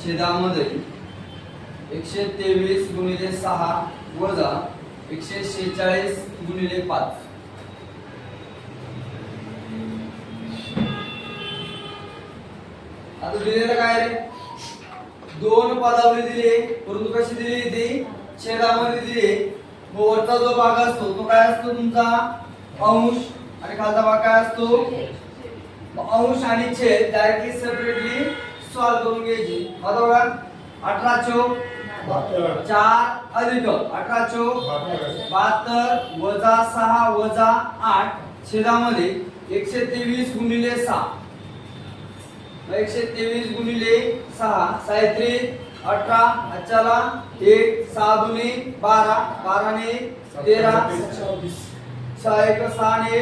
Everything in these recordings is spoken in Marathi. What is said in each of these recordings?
छेदामध्ये 123 गुणिले 6 वजा 146 गुणिले 5. आता दिलेलं काय रे? दोन पदावली दिली, परंतु कशी दिली ती छेदामध्ये दिली. मग वरचा जो भाग असतो तो काय असतो तुमचा अंश आणि खालचा भाग काय असतो अंश आणि छेद डायरेक्टली सेपरेटली सॉल्व करून घ्यायची. आता बघा 18 चौक 4 अधिक 18 चौक 72 वजा 6 वजा 8 छेदामध्ये 123 गुणिले 6. 123 गुणिले 6 37 18 अच्चाला 1 6 दुनी 12 12 ने 13 6 1 6 ने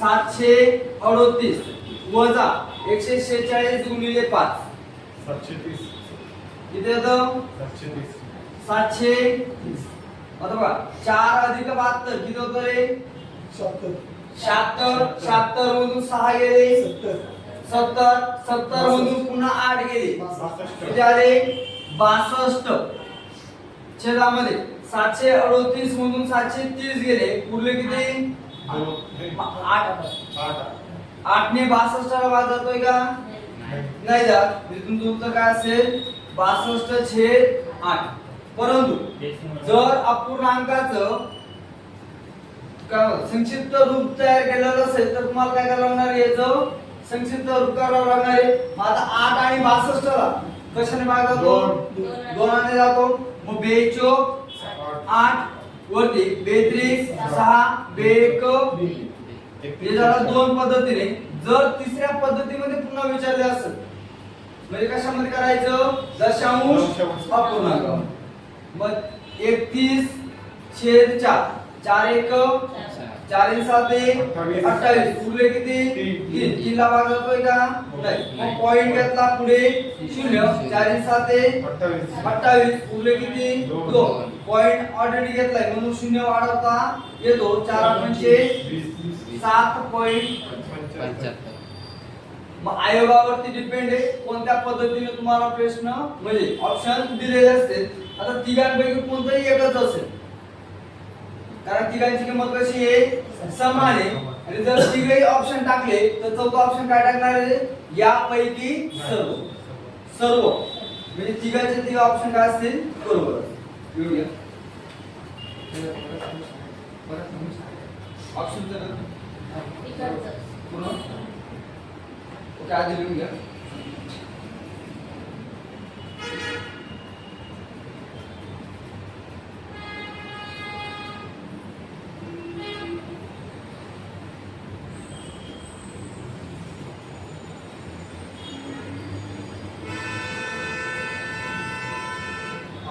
738 वजा 146 गुणिले 5 730. किती येतं 730. आता बघा 4 अधिक 72 किती होतं रे 76. 76 मधून 6 गेले 70. 70 मधून पुन्हा 8 गेले किती आले 62. छेदामध्ये 738 मधून 730 गेले उरले किती 8 ने 62 ला भाग जातोय का नाही जात. तिथून तुमचं उत्तर काय असेल 62/8. परंतु जर अपूर्णांकाचं संक्षिप्त रूप तयार केलेलं असेल तर तुम्हाला काय करावं लागणार याचं संक्षिप्त रूप करावं लागणार आहे. मग आता 8 आणि 62 ला कशाने भाग जातो 2 ने जातो. मग 2 चौक 8 वरती 32 6 2 हे झालं दोन पद्धतीने. जर तिसऱ्या पद्धतीमध्ये पुन्हा विचारले असेल म्हणजे कशामध्ये करायचं दशांश अपूर्णांक. मग 31/4 4 1 4 7 28 उरले किती 3 ला भाग जातोय का नाही. मग पॉइंट घेतला पुढे 0 4 7 28 उरले किती 2 पॉइंट ऑलरेडी घेतलाय म्हणून 0 वाढवता येतो 4 पंचे 7.75. मग आयोगावरती डिपेंड आहे कोणत्या पद्धतीने तुम्हाला प्रश्न म्हणजे ऑप्शन दिलेले असतील. आता तिघांपैकी कोणताही एकच असेल कारण तिघांची किंमत कशी आहे समान आहे. आणि जर तिघही ऑप्शन टाकले तर चौथा ऑप्शन काय टाकणार आहे यापैकी सर्व. सर्व म्हणजे तिघांचे तिघ ऑप्शन काय असतील बरोबर. घेऊया ऑप्शन पूर्ण काय लिहून घ्या.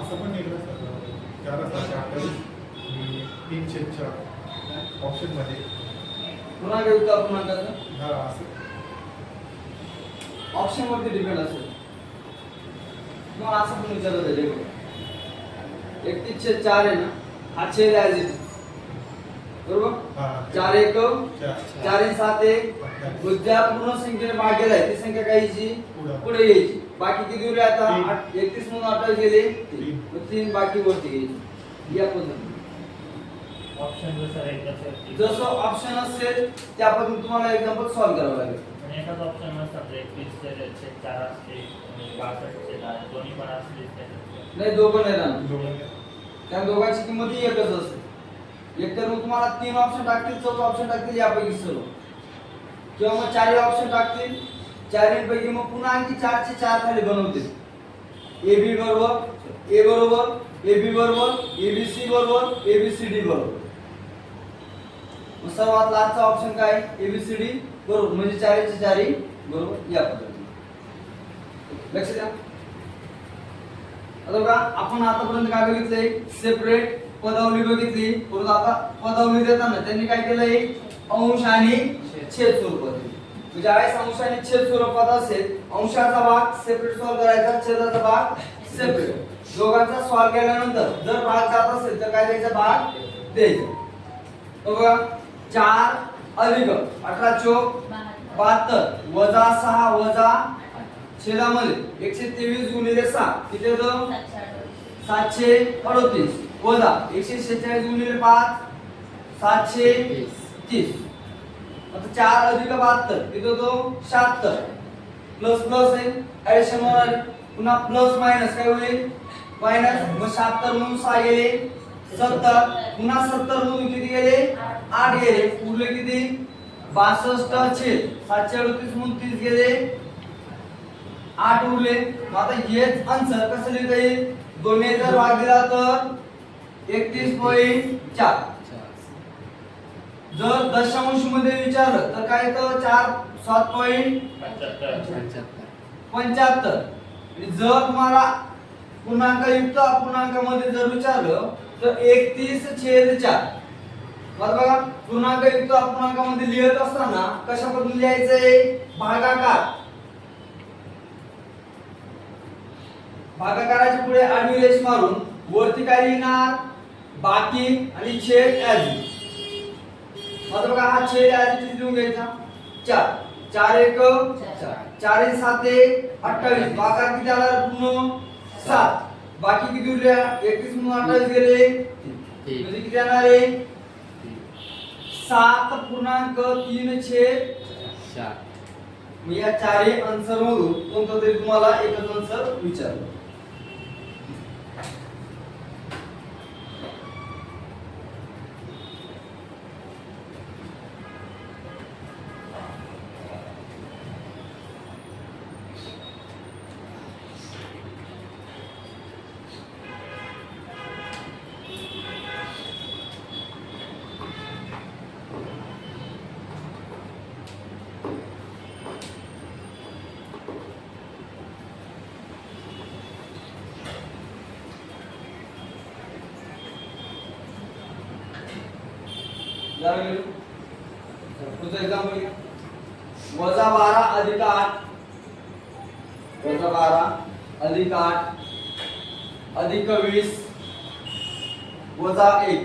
असं पण निघलं सर 4/28 ऑप्शन मध्ये पुन्हा घेऊ का आपण म्हणतात हा असं ऑप्शन वरती डिपेंड असेल. मग असं पण विचारलं जाईल 31/4 आहे ना हा छेद आहे इथे बरोबर. 4 1 4 7 1 ज्या पूर्ण संख्येने भाग गेलाय ती संख्या काहीची पुढे घ्यायची. बाकी किती उरले आता 31 मधून 28 गेले 3 बाकी वरती घ्यायची. या पद्धतीने जसं ऑप्शन असेल त्या पद्धतीने तुम्हाला एक्झाम्पल सॉल्व्ह करावं लागेल. एकाच ऑप्शन नसतात 21/4 असते 62 दोन्ही पण असले नाही दोघं नाही राहणार त्या दोघांची किंमत ही एकच असते. एकतर मग तुम्हाला 3 ऑप्शन टाकतील चौथा ऑप्शन टाकतील यापैकी सर्व किंवा मग 4 ऑप्शन टाकतील 4 पैकी मग पुन्हा आणखी 4 चे 4 खाली बनवतील. ए बी बरोबर ए बरोबर ए बी बरोबर ए बी सी बरोबर ए बी सी डी बरोबर. मग सर्वात लास्टचा ऑप्शन काय ए बी सी डी बरोबर म्हणजे 4 चे 4 बरोबर या पद्धतीने. लक्ष द्या. आता बघा आपण आतापर्यंत काय बघितलंय सेपरेट पदावली बघितली. परंतु आता पदावली देताना त्यांनी काय केलंय अंश आणि छेद स्वरूपात. ज्यावेळेस अंश आणि छेद स्वरूपात असेल अंशाचा भाग सेपरेट सॉल्व करायचा छेदाचा भाग सेपरेट. दोघांचा सॉल्व केल्यानंतर जर भाग जात असेल तर काय द्यायचा भाग द्यायचा. बघा 4 अधिक 18 चौक 72 वजा 6 वजा छेदामध्ये 123 गुणिले 6 किती होतं 738 वजा 146 गुणिले 5 730 आता 4 अधिक 72 किती होतो 76 प्लस प्लस आहे ऍडिशन होणार आहे. पुन्हा प्लस मायनस काय होईल मायनस मग 76 म्हणून 6 गेले 70 पुन्हा 70 म्हणून किती गेले 8 गेले उरले किती 62 छेद 738 म्हणून 30 गेले 8 उरले. मग आता हेच आन्सर कसं लिहिता येईल दोन्ही जर भाग दिला तर 31.4 जर दशांश मध्ये विचारलं तर काय येतं 4 7.75 आणि जर तुम्हाला पूर्णांक युक्त अपूर्णांकामध्ये जर विचारलं तर 31/4 मला बघा पूर्णांक युक्त अपूर्णांकामध्ये लिहित असताना कशा पद्धतीने लिहायचंय भागाकाराच्या पुढे आडवी रेष मारून वरती काय लिहिणार बाकी आणि छेद ऍज आता बघा हा छेद ऍज लिहून घ्यायचा 4 4 1 4 4 7 28 भागाकार किती आला पूर्ण 7 बाकी किती उरल्या 31 म्हणून 28 गेले म्हणजे किती येणार आहे 7.3/4 मग या चारही आन्सर मधून कोणतं तरी तुम्हाला एकच आन्सर विचारलं. पुढचं एक्झाम्पल घ्या -12 अधिक 8 -12 अधिक 8 अधिक 20 वजा 1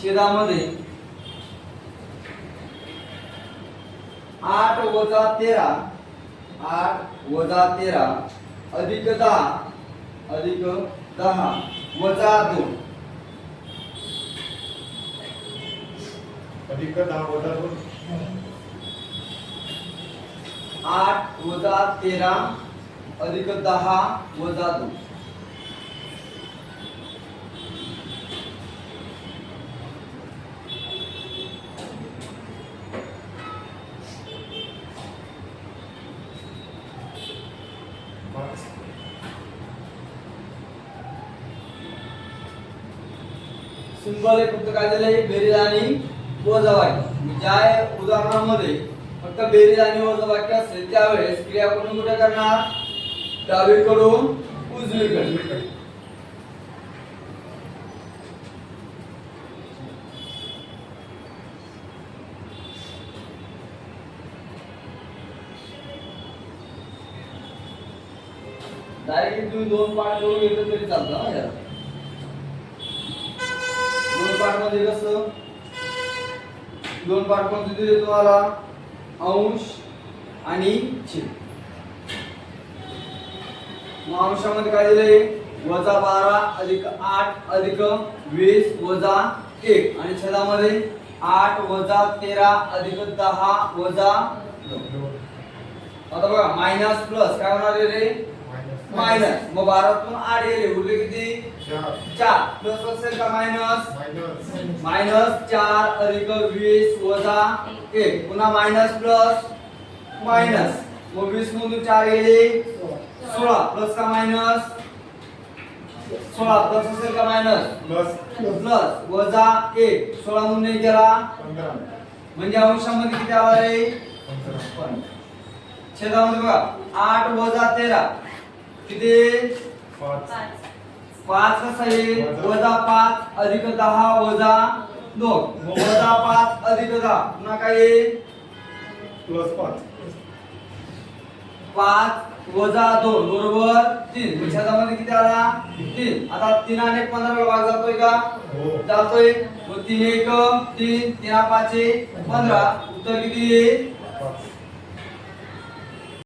छेदामध्ये 8 वजा 13 अधिक 10 वजा 2 अधिक 10 वजा 2 8 वजा 13 अधिक 10 वजा 2 सिंबल हे फक्त काय दिलंय बेरीज आणि वजाबाकी. ज्या उदाहरणामध्ये फक्त बेरीज आणि वजाबाकी असेल त्यावेळेस क्रिया कोण कुठे करणार डावीकडून उजवीकडे. डायरेक्टली तुम्ही दोन पार्ट करून घेतलं तरी चालतं ना यार. दोन पार्ट मध्ये कसं दोन पार्ट मध्ये दिले तुम्हाला अंश आणि छेद. अंशामध्ये काय दिले -12 अधिक 8 अधिक 20 वजा 1 आणि छेदामध्ये 8 वजा 13 अधिक 10 वजा 2. आता बघा मायनस प्लस काय होणार आहे रे मायनस. मग 12 तून 8 गेले उरले किती 4 प्लस असेल का मायनस -4 अधिक 20 वजा 1 पुन्हा मायनस प्लस मायनस. मग 20 मधून 4 गेले 16 प्लस का मायनस 16 प्लस असेल का मायनस प्लस वजा 1 16 मधून नाही गेला 15 म्हणजे अंशामध्ये किती आला रे 15. छेदामध्ये बघा 8 वजा 13 किती 5 कसं आहे वजा 5 अधिक 10 वजा 2 वजा 5 अधिक 10 पुन्हा काय प्लस 5 वजा 2 बरोबर 3. छेदामध्ये किती आला 3. आता 3 आणि 15 ला भाग जातोय का जातोय. मग 3 1 3 3 5 15 उत्तर किती येईल